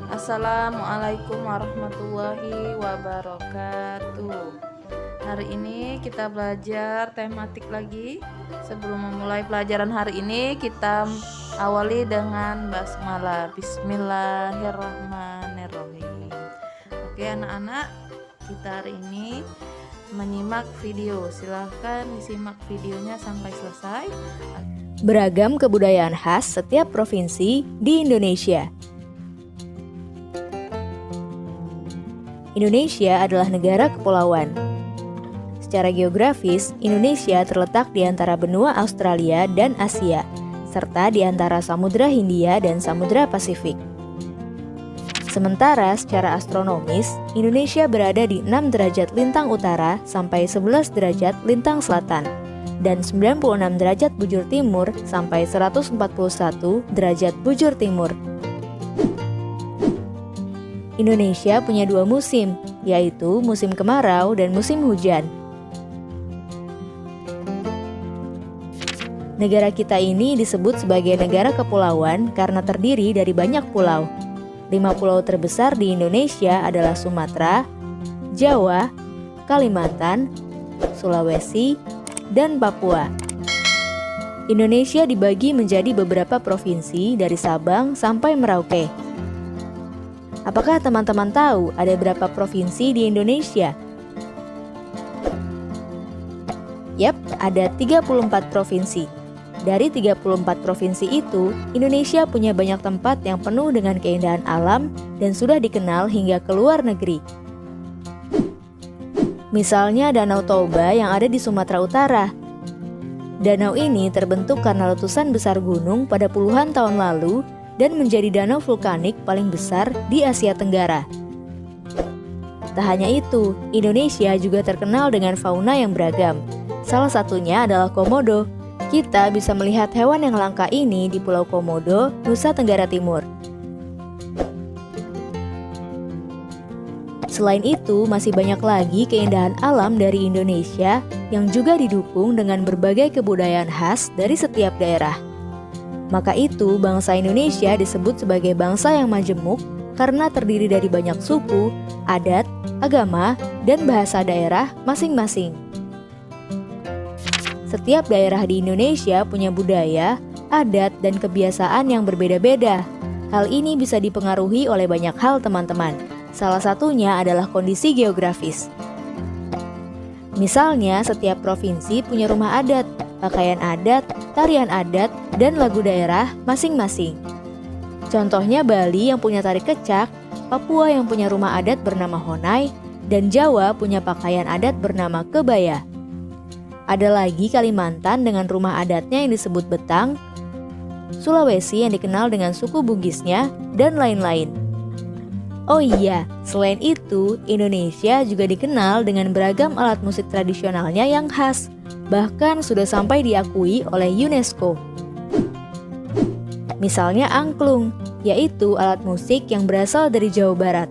Assalamualaikum warahmatullahi wabarakatuh. Hari ini kita belajar tematik lagi. Sebelum memulai pelajaran hari ini, kita awali dengan basmalah. Bismillahirrahmanirrahim. Oke anak-anak, kita hari ini menyimak video. Silahkan disimak videonya sampai selesai. Beragam kebudayaan khas setiap provinsi di Indonesia. Indonesia adalah negara kepulauan. Secara geografis, Indonesia terletak di antara benua Australia dan Asia, serta di antara Samudra Hindia dan Samudra Pasifik. Sementara secara astronomis, Indonesia berada di 6 derajat lintang utara sampai 11 derajat lintang selatan, dan 96 derajat bujur timur sampai 141 derajat bujur timur. Indonesia punya 2 musim, yaitu musim kemarau dan musim hujan. Negara kita ini disebut sebagai negara kepulauan karena terdiri dari banyak pulau. 5 pulau terbesar di Indonesia adalah Sumatera, Jawa, Kalimantan, Sulawesi, dan Papua. Indonesia dibagi menjadi beberapa provinsi dari Sabang sampai Merauke. Apakah teman-teman tahu ada berapa provinsi di Indonesia? Yap, ada 34 provinsi. Dari 34 provinsi itu, Indonesia punya banyak tempat yang penuh dengan keindahan alam dan sudah dikenal hingga ke luar negeri. Misalnya Danau Toba yang ada di Sumatera Utara. Danau ini terbentuk karena letusan besar gunung pada puluhan tahun lalu dan menjadi danau vulkanik paling besar di Asia Tenggara. Tak hanya itu, Indonesia juga terkenal dengan fauna yang beragam. Salah satunya adalah komodo. Kita bisa melihat hewan yang langka ini di Pulau Komodo, Nusa Tenggara Timur. Selain itu, masih banyak lagi keindahan alam dari Indonesia yang juga didukung dengan berbagai kebudayaan khas dari setiap daerah. Maka itu, bangsa Indonesia disebut sebagai bangsa yang majemuk karena terdiri dari banyak suku, adat, agama, dan bahasa daerah masing-masing. Setiap daerah di Indonesia punya budaya, adat, dan kebiasaan yang berbeda-beda. Hal ini bisa dipengaruhi oleh banyak hal, teman-teman. Salah satunya adalah kondisi geografis. Misalnya, setiap provinsi punya rumah adat, pakaian adat, tarian adat, dan lagu daerah masing-masing. Contohnya Bali yang punya tari kecak, Papua yang punya rumah adat bernama Honai, dan Jawa punya pakaian adat bernama kebaya. Ada lagi Kalimantan dengan rumah adatnya yang disebut Betang, Sulawesi yang dikenal dengan suku Bugisnya, dan lain-lain. Oh iya, selain itu, Indonesia juga dikenal dengan beragam alat musik tradisionalnya yang khas, bahkan sudah sampai diakui oleh UNESCO. Misalnya angklung, yaitu alat musik yang berasal dari Jawa Barat.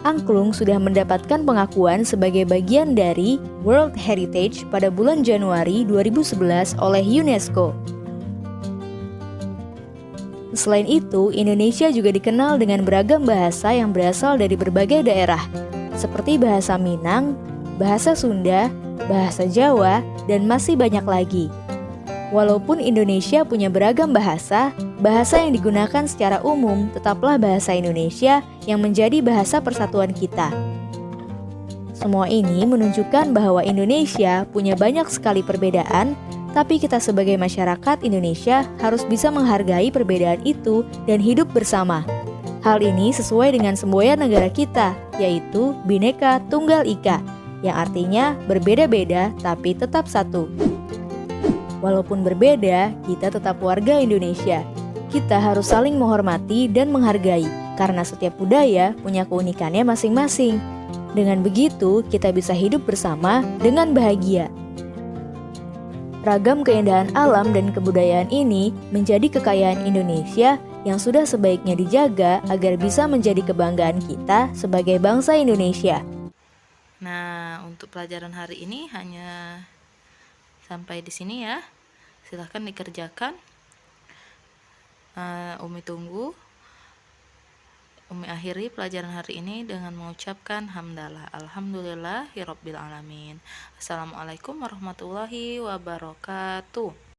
Angklung sudah mendapatkan pengakuan sebagai bagian dari World Heritage pada bulan Januari 2011 oleh UNESCO. Selain itu, Indonesia juga dikenal dengan beragam bahasa yang berasal dari berbagai daerah, seperti bahasa Minang, bahasa Sunda, bahasa Jawa, dan masih banyak lagi. Walaupun Indonesia punya beragam bahasa, bahasa yang digunakan secara umum tetaplah bahasa Indonesia yang menjadi bahasa persatuan kita. Semua ini menunjukkan bahwa Indonesia punya banyak sekali perbedaan, tapi kita sebagai masyarakat Indonesia harus bisa menghargai perbedaan itu dan hidup bersama. Hal ini sesuai dengan semboyan negara kita, yaitu Bhinneka Tunggal Ika, yang artinya berbeda-beda tapi tetap satu. Walaupun berbeda, kita tetap warga Indonesia. Kita harus saling menghormati dan menghargai, karena setiap budaya punya keunikannya masing-masing. Dengan begitu, kita bisa hidup bersama dengan bahagia. Ragam keindahan alam dan kebudayaan ini menjadi kekayaan Indonesia yang sudah sebaiknya dijaga agar bisa menjadi kebanggaan kita sebagai bangsa Indonesia. Nah, untuk pelajaran hari ini hanya sampai di sini ya. Silahkan dikerjakan. Umi tunggu. Umi akhiri pelajaran hari ini dengan mengucapkan hamdalah. Alhamdulillahirabbil alamin. Assalamualaikum warahmatullahi wabarakatuh.